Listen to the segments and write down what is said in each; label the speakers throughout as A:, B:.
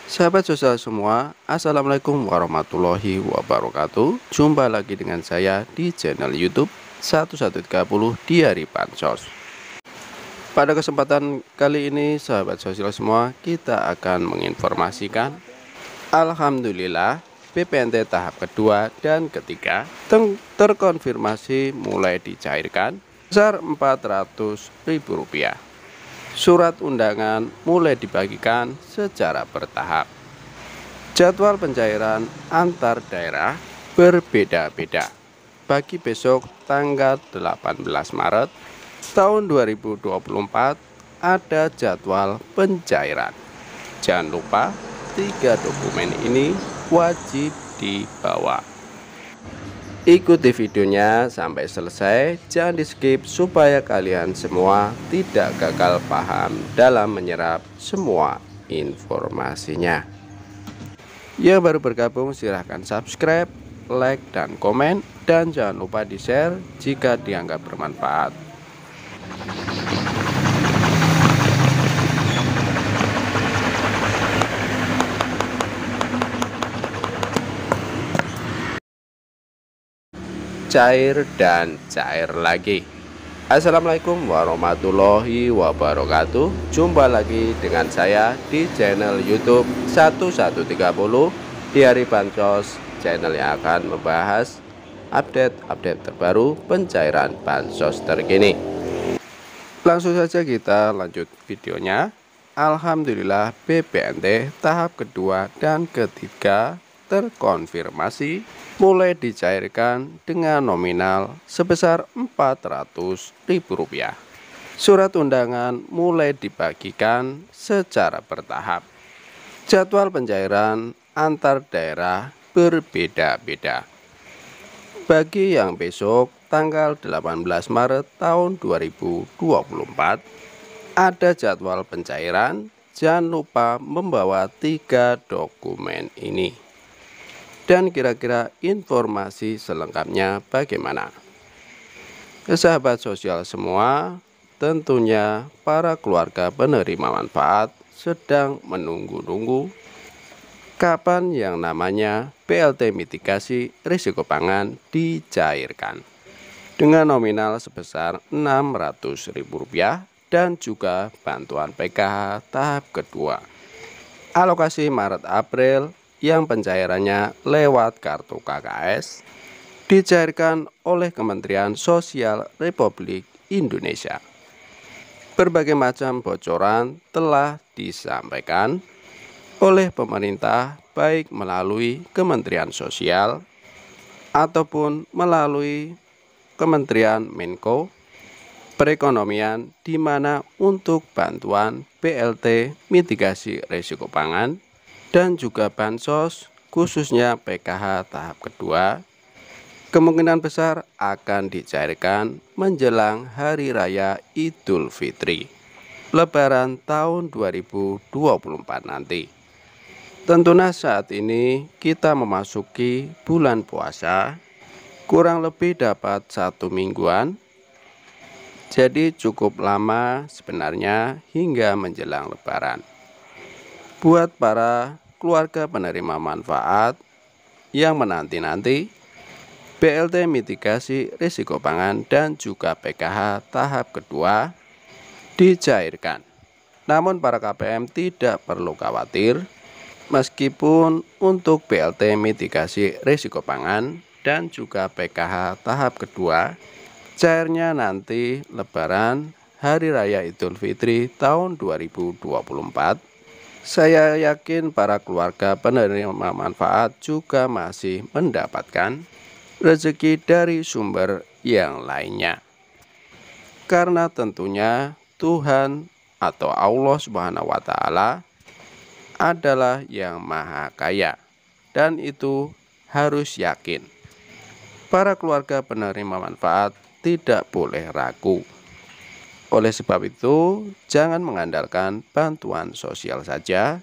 A: Sahabat sosial semua, Assalamualaikum warahmatullahi wabarakatuh. Jumpa lagi dengan saya di channel YouTube 1130 Diari Bansos. Pada kesempatan kali ini, sahabat sosial semua, kita akan menginformasikan Alhamdulillah BPNT tahap kedua dan ketiga terkonfirmasi mulai dicairkan sebesar Rp400.000. Surat undangan mulai dibagikan secara bertahap. Jadwal pencairan antar daerah berbeda-beda. Bagi besok tanggal 18 Maret tahun 2024 ada jadwal pencairan. Jangan lupa 3 dokumen ini wajib dibawa. Ikuti videonya sampai selesai, jangan di skip supaya kalian semua tidak gagal paham dalam menyerap semua informasinya. Yang baru bergabung silahkan subscribe, like, dan komen, dan jangan lupa di share jika dianggap bermanfaat. Cair dan cair lagi. Assalamualaikum warahmatullahi wabarakatuh. Jumpa lagi dengan saya di channel YouTube 1130 Diari Bansos, channel yang akan membahas update terbaru pencairan bansos terkini. Langsung saja kita lanjut videonya. Alhamdulillah BPNT tahap kedua dan ketiga terkonfirmasi mulai dicairkan dengan nominal sebesar Rp400.000. Surat undangan mulai dibagikan secara bertahap. Jadwal pencairan antar daerah berbeda-beda. Bagi yang besok tanggal 18 Maret tahun 2024 ada jadwal pencairan. Jangan lupa membawa 3 dokumen ini. Dan kira-kira informasi selengkapnya bagaimana? Sahabat sosial semua, tentunya para keluarga penerima manfaat sedang menunggu-nunggu kapan yang namanya BLT mitigasi risiko pangan dicairkan dengan nominal sebesar Rp600.000 dan juga bantuan PKH tahap kedua. Alokasi Maret-April yang pencairannya lewat kartu KKS dicairkan oleh Kementerian Sosial Republik Indonesia. Berbagai macam bocoran telah disampaikan oleh pemerintah baik melalui Kementerian Sosial ataupun melalui Kementerian Menko Perekonomian, di mana untuk bantuan BLT mitigasi risiko pangan dan juga bansos khususnya PKH tahap kedua kemungkinan besar akan dicairkan menjelang Hari Raya Idul Fitri Lebaran tahun 2024 nanti. Tentunya saat ini kita memasuki bulan puasa, kurang lebih dapat 1 mingguan. Jadi cukup lama sebenarnya hingga menjelang Lebaran. Buat para keluarga penerima manfaat yang menanti-nanti BLT mitigasi risiko pangan dan juga PKH tahap kedua dicairkan. Namun para KPM tidak perlu khawatir, meskipun untuk BLT mitigasi risiko pangan dan juga PKH tahap kedua cairnya nanti Lebaran Hari Raya Idul Fitri tahun 2024. Saya yakin para keluarga penerima manfaat juga masih mendapatkan rezeki dari sumber yang lainnya. Karena tentunya Tuhan atau Allah Subhanahu wa Ta'ala adalah yang maha kaya, dan itu harus yakin. Para keluarga penerima manfaat tidak boleh ragu. Oleh sebab itu, jangan mengandalkan bantuan sosial saja.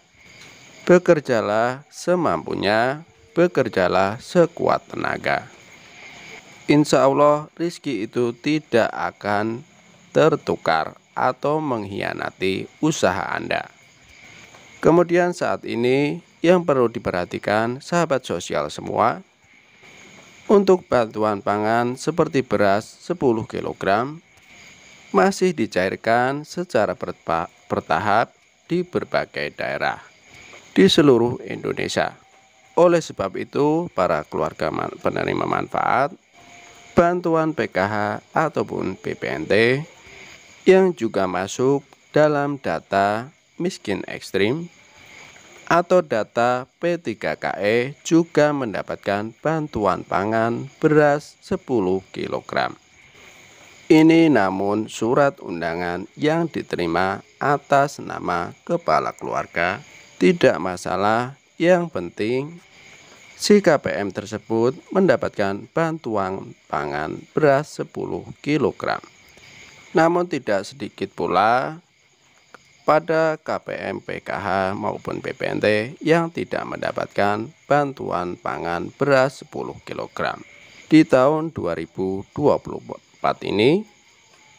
A: Bekerjalah semampunya, bekerjalah sekuat tenaga. Insya Allah rizki itu tidak akan tertukar atau mengkhianati usaha Anda. Kemudian saat ini yang perlu diperhatikan sahabat sosial semua, untuk bantuan pangan seperti beras 10 kg masih dicairkan secara bertahap di berbagai daerah di seluruh Indonesia. Oleh sebab itu, para keluarga penerima manfaat bantuan PKH ataupun BPNT yang juga masuk dalam data miskin ekstrim atau data P3KE juga mendapatkan bantuan pangan beras 10 kg. Ini namun surat undangan yang diterima atas nama kepala keluarga, tidak masalah, yang penting si KPM tersebut mendapatkan bantuan pangan beras 10 kg. Namun tidak sedikit pula pada KPM PKH maupun BPNT yang tidak mendapatkan bantuan pangan beras 10 kg di tahun 2024 ini,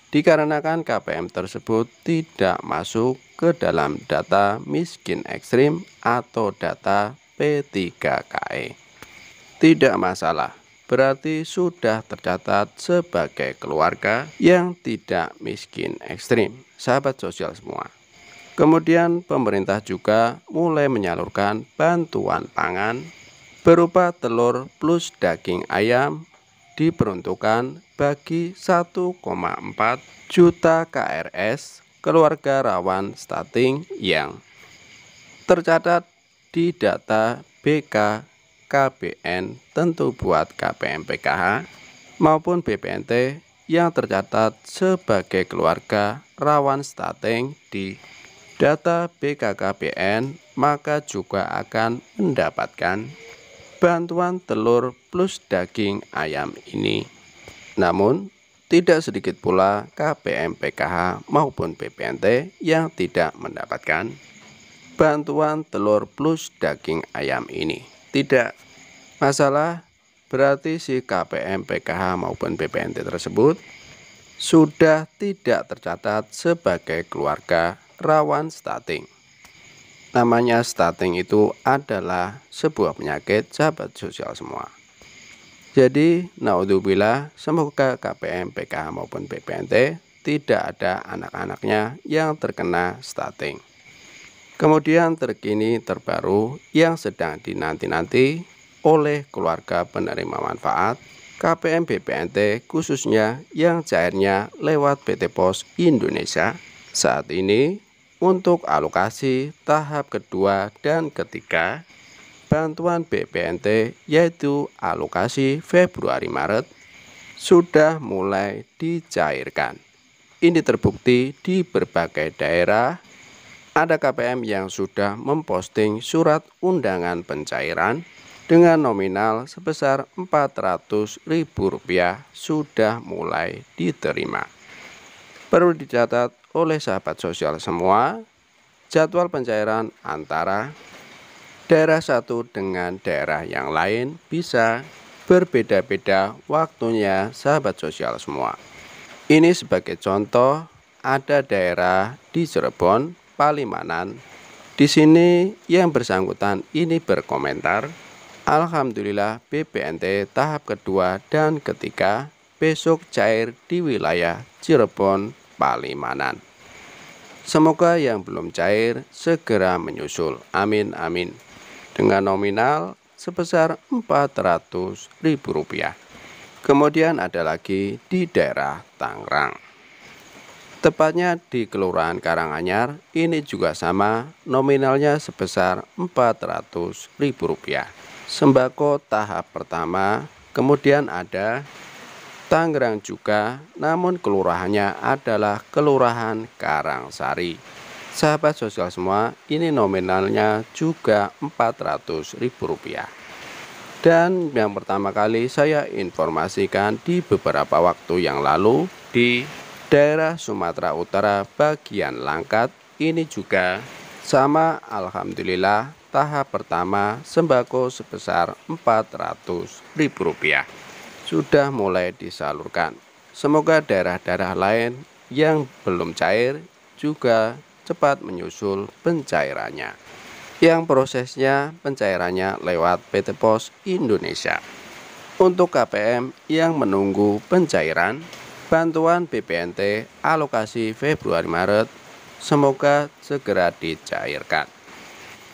A: dikarenakan KPM tersebut tidak masuk ke dalam data miskin ekstrim atau data P3KE. Tidak masalah, berarti sudah tercatat sebagai keluarga yang tidak miskin ekstrim, sahabat sosial semua. Kemudian pemerintah juga mulai menyalurkan bantuan pangan berupa telur plus daging ayam diperuntukkan bagi 1,4 juta KRS keluarga rawan stunting yang tercatat di data BKKBN, tentu buat KPM PKH maupun BPNT yang tercatat sebagai keluarga rawan stunting di data BKKBN, maka juga akan mendapatkan bantuan telur plus daging ayam ini. Namun, tidak sedikit pula KPM PKH maupun BPNT yang tidak mendapatkan bantuan telur plus daging ayam ini. Tidak masalah, berarti si KPM PKH maupun BPNT tersebut sudah tidak tercatat sebagai keluarga rawan stunting. Namanya stunting itu adalah sebuah penyakit, sahabat sosial semua. Jadi, naudzubillah, semoga KPM PKH maupun BPNT tidak ada anak-anaknya yang terkena stunting. Kemudian terkini terbaru yang sedang dinanti-nanti oleh keluarga penerima manfaat KPM BPNT, khususnya yang cairnya lewat PT Pos Indonesia saat ini, untuk alokasi tahap kedua dan ketiga bantuan BPNT, yaitu alokasi Februari-Maret, sudah mulai dicairkan. Ini terbukti di berbagai daerah ada KPM yang sudah memposting surat undangan pencairan dengan nominal sebesar Rp400.000 sudah mulai diterima. Perlu dicatat oleh sahabat sosial semua, jadwal pencairan antara daerah satu dengan daerah yang lain bisa berbeda-beda waktunya, sahabat sosial semua. Ini sebagai contoh, ada daerah di Cirebon, Palimanan. Di sini yang bersangkutan ini berkomentar, alhamdulillah BPNT tahap kedua dan ketiga besok cair di wilayah Cirebon, Palimanan. Semoga yang belum cair segera menyusul, amin amin, dengan nominal sebesar Rp400.000. Kemudian ada lagi di daerah Tangerang, tepatnya di Kelurahan Karanganyar, ini juga sama, nominalnya sebesar Rp400.000. Sembako tahap pertama. Kemudian ada Tangerang juga, namun kelurahannya adalah Kelurahan Karangsari. Sahabat sosial semua, ini nominalnya juga Rp400.000. Dan yang pertama kali saya informasikan di beberapa waktu yang lalu di daerah Sumatera Utara bagian Langkat, ini juga sama, alhamdulillah tahap pertama sembako sebesar Rp400.000 sudah mulai disalurkan. Semoga daerah-daerah lain yang belum cair juga cepat menyusul pencairannya. yang prosesnya pencairannya lewat PT Pos Indonesia. Untuk KPM yang menunggu pencairan bantuan BPNT alokasi Februari-Maret, semoga segera dicairkan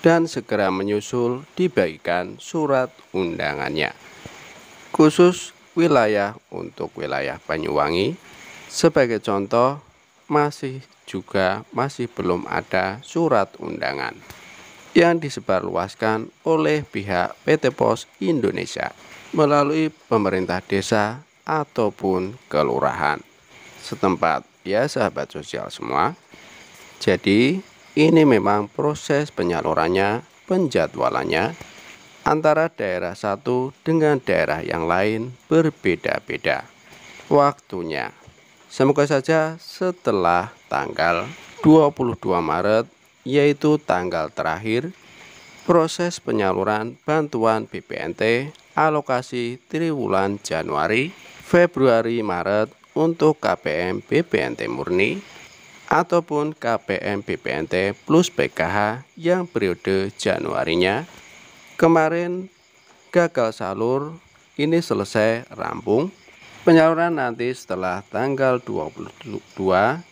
A: dan segera menyusul dibagikan surat undangannya. Khusus wilayah untuk wilayah Banyuwangi, sebagai contoh, masih belum ada surat undangan yang disebarluaskan oleh pihak PT Pos Indonesia melalui pemerintah desa ataupun kelurahan setempat, ya sahabat sosial semua. Jadi ini memang proses penyalurannya, penjadwalannya antara daerah satu dengan daerah yang lain berbeda-beda waktunya. Semoga saja setelah tanggal 22 Maret, yaitu tanggal terakhir proses penyaluran bantuan BPNT alokasi triwulan Januari, Februari, Maret untuk KPM BPNT murni ataupun KPM BPNT plus PKH yang periode Januarinya kemarin gagal salur, ini selesai rampung. Penyaluran nanti setelah tanggal 22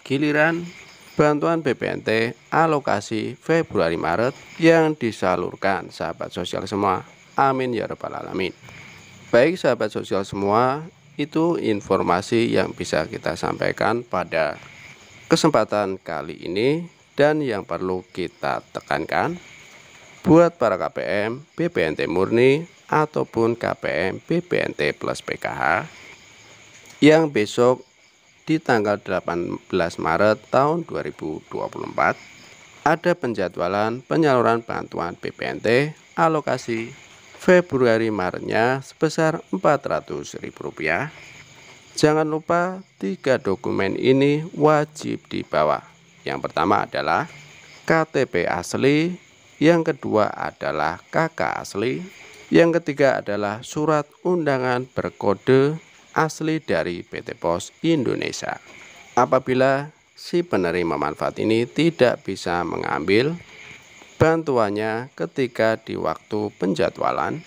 A: giliran bantuan BPNT alokasi Februari-Maret yang disalurkan sahabat sosial semua. Amin ya rabbal alamin. Baik sahabat sosial semua, itu informasi yang bisa kita sampaikan pada kesempatan kali ini, dan yang perlu kita tekankan buat para KPM BPNT murni ataupun KPM BPNT plus PKH yang besok di tanggal 18 Maret tahun 2024 ada penjadwalan penyaluran bantuan BPNT alokasi Februari Maretnya sebesar Rp400.000. Jangan lupa 3 dokumen ini wajib dibawa. Yang pertama adalah KTP asli, yang kedua adalah KK asli, yang ketiga adalah surat undangan berkode asli dari PT Pos Indonesia. Apabila si penerima manfaat ini tidak bisa mengambil bantuannya ketika di waktu penjadwalan,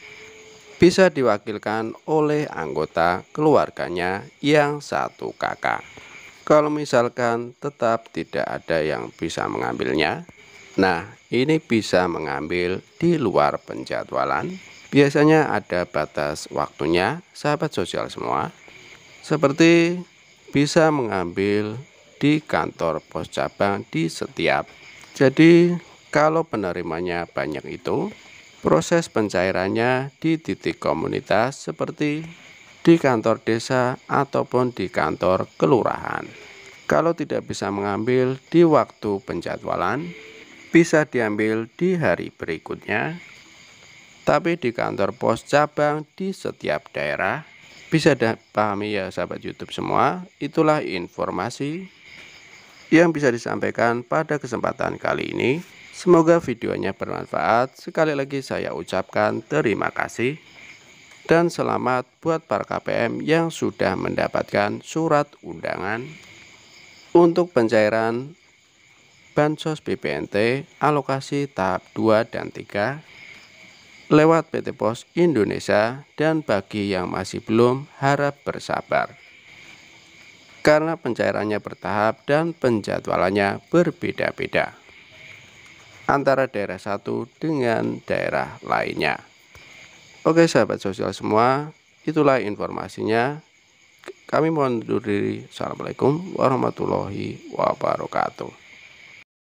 A: bisa diwakilkan oleh anggota keluarganya yang satu kakak. Kalau misalkan tetap tidak ada yang bisa mengambilnya, nah ini bisa mengambil di luar penjadwalan. Biasanya ada batas waktunya sahabat sosial semua, seperti bisa mengambil di kantor pos cabang di setiap. Jadi kalau penerimanya banyak itu, proses pencairannya di titik komunitas seperti di kantor desa ataupun di kantor kelurahan. Kalau tidak bisa mengambil di waktu penjadwalan, bisa diambil di hari berikutnya. Tapi di kantor pos cabang di setiap daerah, bisa dipahami ya sahabat YouTube semua. Itulah informasi yang bisa disampaikan pada kesempatan kali ini. Semoga videonya bermanfaat. Sekali lagi saya ucapkan terima kasih dan selamat buat para KPM yang sudah mendapatkan surat undangan untuk pencairan Bansos BPNT alokasi tahap 2 dan 3 lewat PT Pos Indonesia. Dan bagi yang masih belum, harap bersabar karena pencairannya bertahap dan penjadwalannya berbeda-beda antara daerah satu dengan daerah lainnya. Oke sahabat sosial semua, itulah informasinya. Kami mohon undur diri. Assalamualaikum warahmatullahi wabarakatuh.